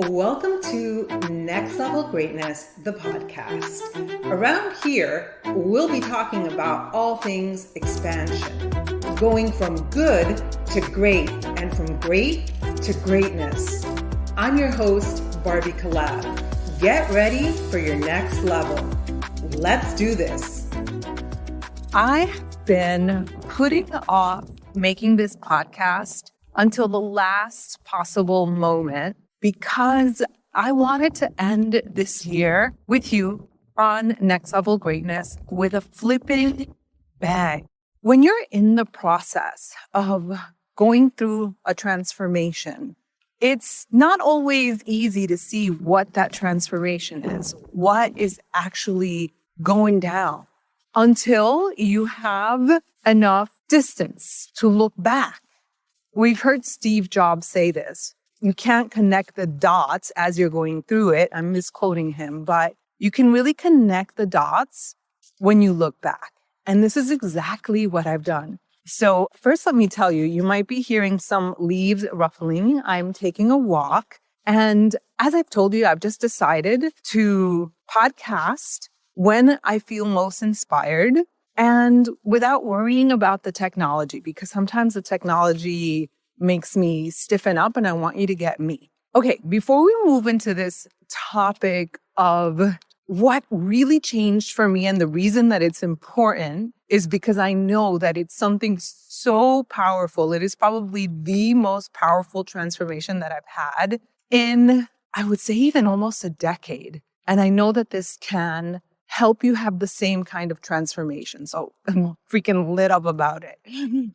Welcome to Next Level Greatness, the podcast. Around here, we'll be talking about all things expansion, going from good to great and from great to greatness. I'm your host, Barbie Collab. Get ready for your next level. Let's do this. I've been putting off making this podcast until the last possible moment because I wanted to end this year with you on Next Level Greatness with a flipping bang. When you're in the process of going through a transformation, it's not always easy to see what that transformation is, what is actually going down, until you have enough distance to look back. We've heard Steve Jobs say this. You can't connect the dots as you're going through it. I'm misquoting him, but you can really connect the dots when you look back. And this is exactly what I've done. So first, let me tell you, you might be hearing some leaves ruffling. I'm taking a walk. And as I've told you, I've just decided to podcast when I feel most inspired and without worrying about the technology, because sometimes the technology makes me stiffen up and I want you to get me. Okay, before we move into this topic of what really changed for me and the reason that it's important is because I know that it's something so powerful. It is probably the most powerful transformation that I've had in, I would say, even almost a decade. And I know that this can help you have the same kind of transformation. So I'm freaking lit up about it.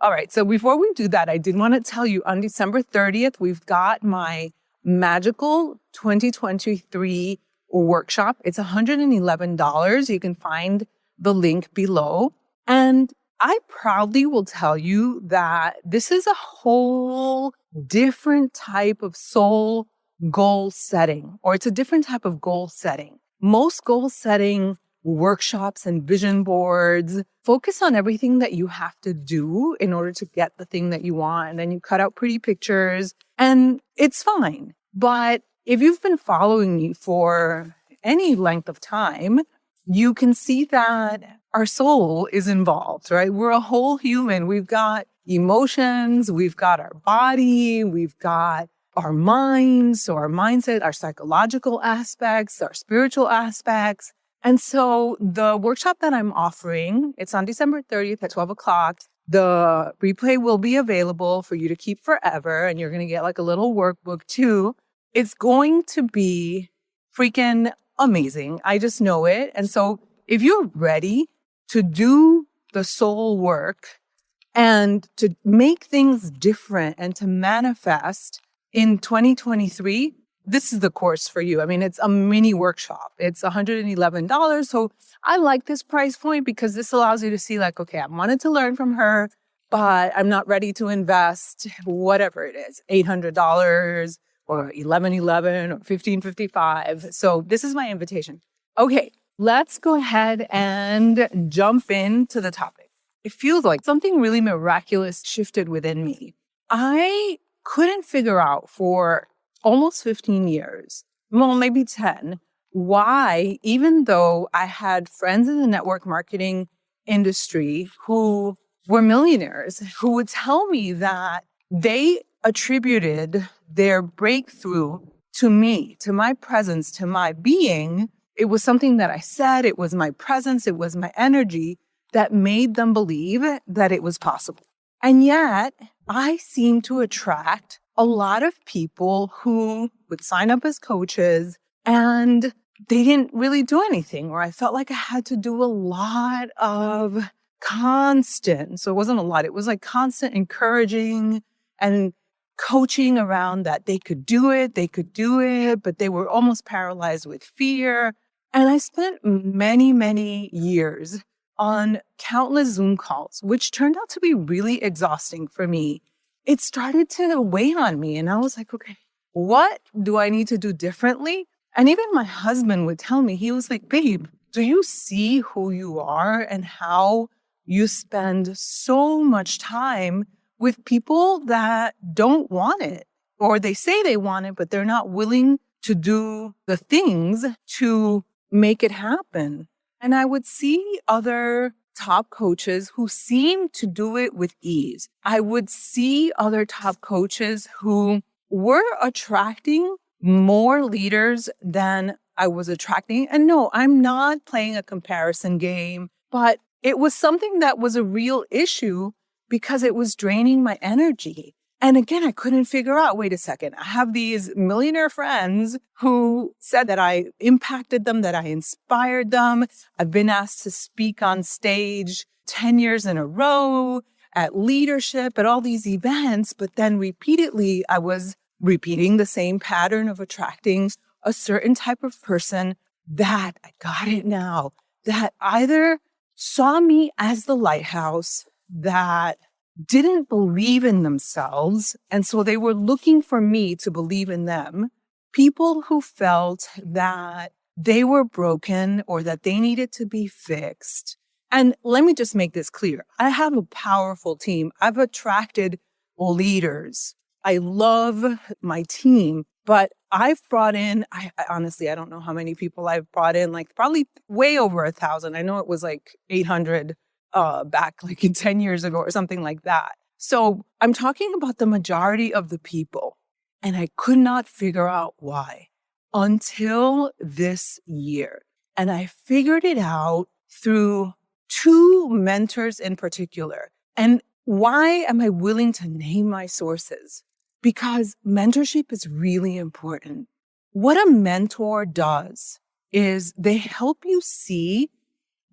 All right. So before we do that, I did want to tell you on December 30th, we've got my magical 2023 workshop. It's $111. You can find the link below. And I proudly will tell you that this is a whole different type of soul goal setting, or it's a different type of goal setting. Most goal setting workshops and vision boards focus on everything that you have to do in order to get the thing that you want. And then you cut out pretty pictures and it's fine. But if you've been following me for any length of time, you can see that our soul is involved, right? We're a whole human. We've got emotions, we've got our body, we've got our minds, so our mindset, our psychological aspects, our spiritual aspects. And so the workshop that I'm offering, it's on December 30th at 12 o'clock. The replay will be available for you to keep forever. And you're going to get like a little workbook too. It's going to be freaking amazing. I just know it. And so if you're ready to do the soul work and to make things different and to manifest in 2023, this is the course for you. I mean, it's a mini workshop. It's $111. So I like this price point because this allows you to see like, okay, I wanted to learn from her, but I'm not ready to invest whatever it is, $800 or $1,111 or $1,555. So this is my invitation. Okay, let's go ahead and jump into the topic. It feels like something really miraculous shifted within me. I couldn't figure out for almost 15 years, well, maybe 10, why, even though I had friends in the network marketing industry who were millionaires, who would tell me that they attributed their breakthrough to me, to my presence, to my being. It was something that I said, it was my presence, it was my energy that made them believe that it was possible. And yet, I seem to attract a lot of people who would sign up as coaches and they didn't really do anything, or I felt like I had to do a lot of constant. So it wasn't a lot. It was like constant encouraging and coaching around that they could do it, but they were almost paralyzed with fear. And I spent many, many years on countless Zoom calls, which turned out to be really exhausting for me. It started to weigh on me. And I was like, okay, what do I need to do differently? And even my husband would tell me, he was like, babe, do you see who you are and how you spend so much time with people that don't want it? Or they say they want it, but they're not willing to do the things to make it happen. And I would see other top coaches who seemed to do it with ease. I would see other top coaches who were attracting more leaders than I was attracting. And no, I'm not playing a comparison game, but it was something that was a real issue because it was draining my energy. And again, I couldn't figure out, wait a second, I have these millionaire friends who said that I impacted them, that I inspired them. I've been asked to speak on stage 10 years in a row at leadership, at all these events. But then repeatedly, I was repeating the same pattern of attracting a certain type of person that, I got it now, that either saw me as the lighthouse, that didn't believe in themselves. And so they were looking for me to believe in them. People who felt that they were broken or that they needed to be fixed. And let me just make this clear. I have a powerful team. I've attracted leaders. I love my team, but I've brought in, I honestly, I don't know how many people I've brought in, like probably way over 1,000. I know it was like 800 back like 10 years ago or something like that. So I'm talking about the majority of the people, and I could not figure out why until this year. And I figured it out through two mentors in particular. And why am I willing to name my sources? Because mentorship is really important. What a mentor does is they help you see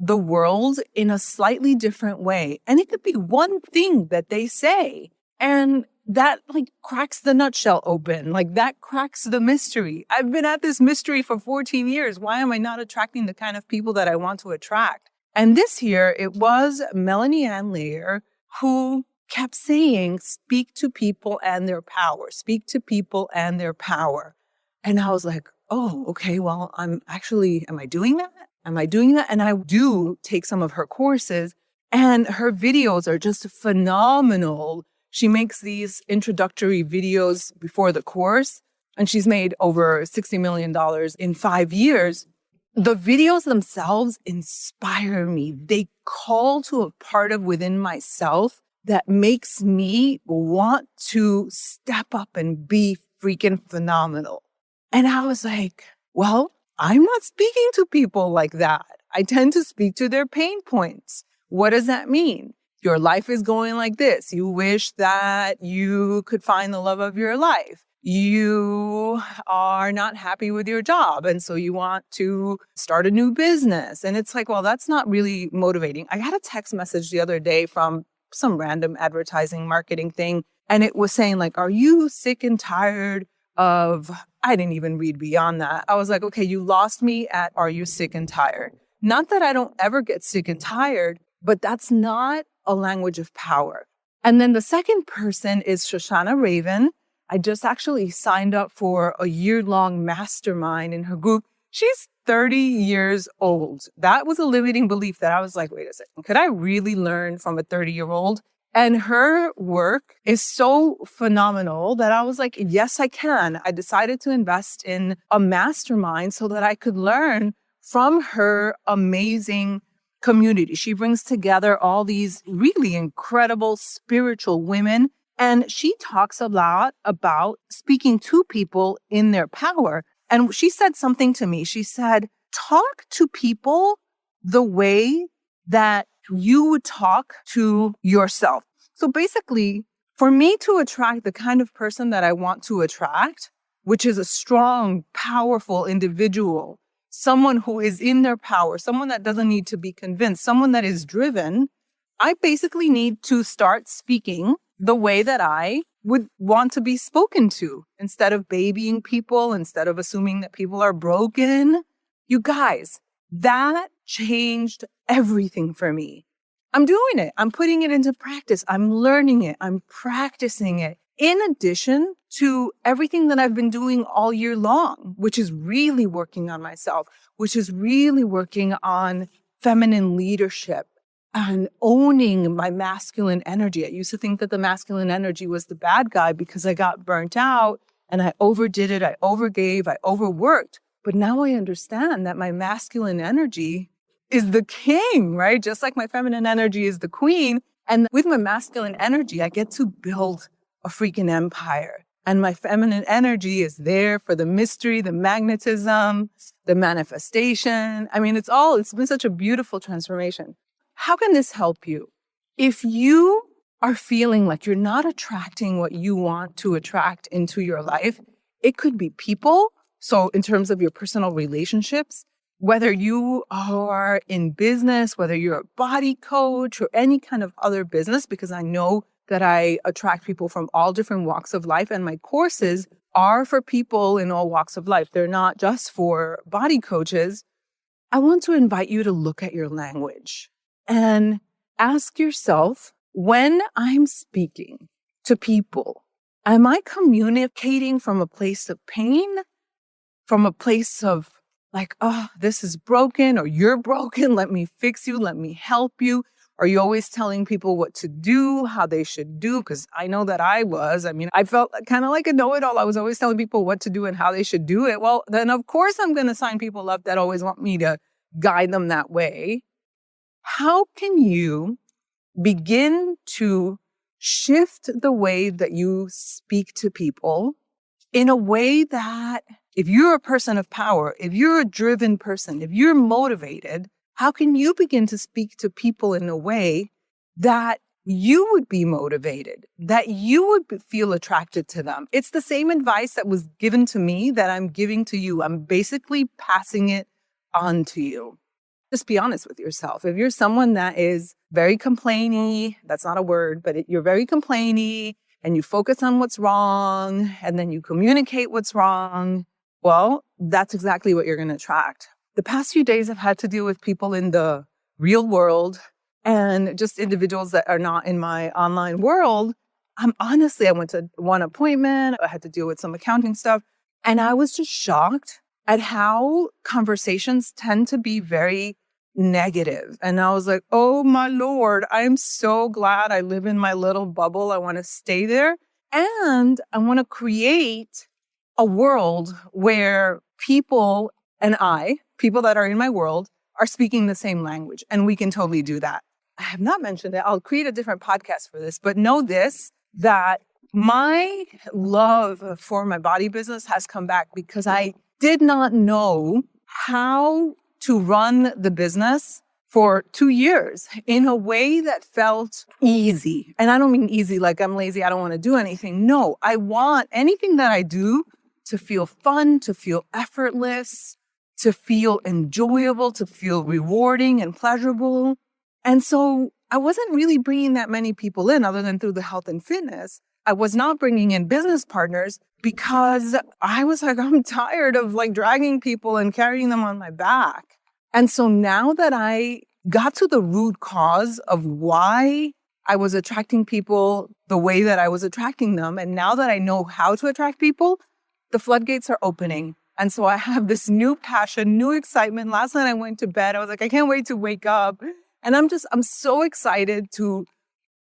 the world in a slightly different way. And it could be one thing that they say, and that like cracks the nutshell open. Like that cracks the mystery. I've been at this mystery for 14 years. Why am I not attracting the kind of people that I want to attract? And this year it was Melanie Ann Layer who kept saying, speak to people and their power, speak to people and their power. And I was like, oh, okay, well, am I doing that? Am I doing that? And I do take some of her courses, and her videos are just phenomenal. She makes these introductory videos before the course, and she's made over $60 million in 5 years. The videos themselves inspire me. They call to a part of within myself that makes me want to step up and be freaking phenomenal. And I was like, well, I'm not speaking to people like that. I tend to speak to their pain points. What does that mean? Your life is going like this. You wish that you could find the love of your life. You are not happy with your job, and so you want to start a new business. And it's like, well, that's not really motivating. I got a text message the other day from some random advertising marketing thing, and it was saying like, are you sick and tired of, I didn't even read beyond that. I was like, okay, you lost me at, are you sick and tired? Not that I don't ever get sick and tired, but that's not a language of power. And then the second person is Shoshana Raven. I just actually signed up for a year-long mastermind in her group. She's 30 years old. That was a limiting belief that I was like, wait a second, could I really learn from a 30-year-old? And her work is so phenomenal that I was like, yes, I can. I decided to invest in a mastermind so that I could learn from her amazing community. She brings together all these really incredible spiritual women. And she talks a lot about speaking to people in their power. And she said something to me. She said, talk to people the way that you would talk to yourself. So basically, for me to attract the kind of person that I want to attract, which is a strong, powerful individual, someone who is in their power, someone that doesn't need to be convinced, someone that is driven, I basically need to start speaking the way that I would want to be spoken to, instead of babying people, instead of assuming that people are broken. You guys, that changed everything for me. I'm doing it. I'm putting it into practice. I'm learning it. I'm practicing it. In addition to everything that I've been doing all year long, which is really working on myself, which is really working on feminine leadership and owning my masculine energy. I used to think that the masculine energy was the bad guy because I got burnt out and I overdid it. I overgave, I overworked. But now I understand that my masculine energy is the king, right? Just like my feminine energy is the queen. And with my masculine energy, I get to build a freaking empire. And my feminine energy is there for the mystery, the magnetism, the manifestation. I mean, it's been such a beautiful transformation. How can this help you? If you are feeling like you're not attracting what you want to attract into your life, it could be people. So in terms of your personal relationships, whether you are in business, whether you're a body coach or any kind of other business, because I know that I attract people from all different walks of life, and my courses are for people in all walks of life. They're not just for body coaches. I want to invite you to look at your language and ask yourself, when I'm speaking to people, am I communicating from a place of pain? From a place of like, oh, this is broken, or you're broken, let me fix you, let me help you? Are you always telling people what to do, how they should do? Because I know that I felt kind of like a know-it-all. I was always telling people what to do and how they should do it. Well, then of course I'm going to sign people up that always want me to guide them that way. How can you begin to shift the way that you speak to people in a way that if you're a person of power, if you're a driven person, if you're motivated, how can you begin to speak to people in a way that you would be motivated, that you would feel attracted to them? It's the same advice that was given to me that I'm giving to you. I'm basically passing it on to you. Just be honest with yourself. If you're someone that is very complainy, that's not a word, but you're very complainy and you focus on what's wrong and then you communicate what's wrong, well, that's exactly what you're going to attract. The past few days I've had to deal with people in the real world and just individuals that are not in my online world. I went to one appointment. I had to deal with some accounting stuff. And I was just shocked at how conversations tend to be very negative. And I was like, oh my Lord, I'm so glad I live in my little bubble. I want to stay there. And I want to create a world where people that are in my world are speaking the same language. And we can totally do that. I have not mentioned it. I'll create a different podcast for this, but know this, that my love for my body business has come back because I did not know how to run the business for 2 years in a way that felt easy. And I don't mean easy like I'm lazy, I don't want to do anything. No, I want anything that I do to feel fun, to feel effortless, to feel enjoyable, to feel rewarding and pleasurable. And so I wasn't really bringing that many people in other than through the health and fitness. I was not bringing in business partners because I was like, I'm tired of like dragging people and carrying them on my back. And so now that I got to the root cause of why I was attracting people the way that I was attracting them, and now that I know how to attract people, the floodgates are opening. And so I have this new passion, new excitement. Last night I went to bed. I was like, I can't wait to wake up. And I'm so excited to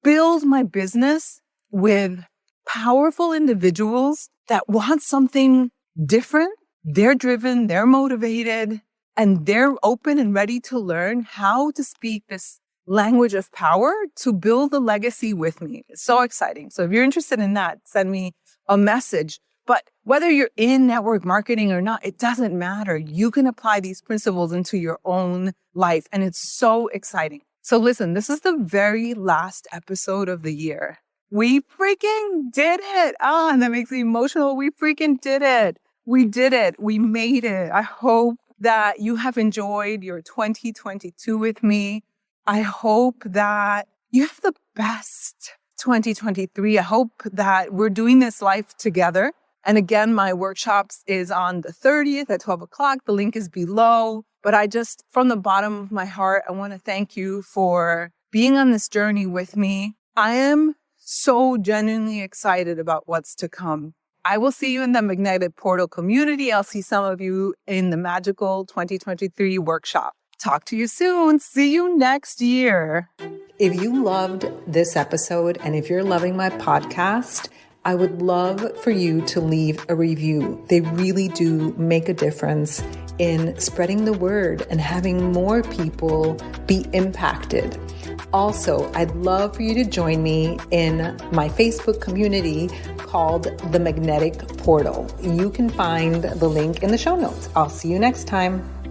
build my business with powerful individuals that want something different. They're driven, they're motivated, and they're open and ready to learn how to speak this language of power to build a legacy with me. It's so exciting. So if you're interested in that, send me a message. But whether you're in network marketing or not, it doesn't matter. You can apply these principles into your own life. And it's so exciting. So listen, this is the very last episode of the year. We freaking did it. And that makes me emotional. We freaking did it. We did it. We made it. I hope that you have enjoyed your 2022 with me. I hope that you have the best 2023. I hope that we're doing this life together. And again, my workshops is on the 30th at 12 o'clock. The link is below. But I just, from the bottom of my heart, I want to thank you for being on this journey with me. I am so genuinely excited about what's to come. I will see you in the Magnetic Portal community. I'll see some of you in the Magical 2023 workshop. Talk to you soon. See you next year. If you loved this episode and if you're loving my podcast, I would love for you to leave a review. They really do make a difference in spreading the word and having more people be impacted. Also, I'd love for you to join me in my Facebook community called The Magnetic Portal. You can find the link in the show notes. I'll see you next time.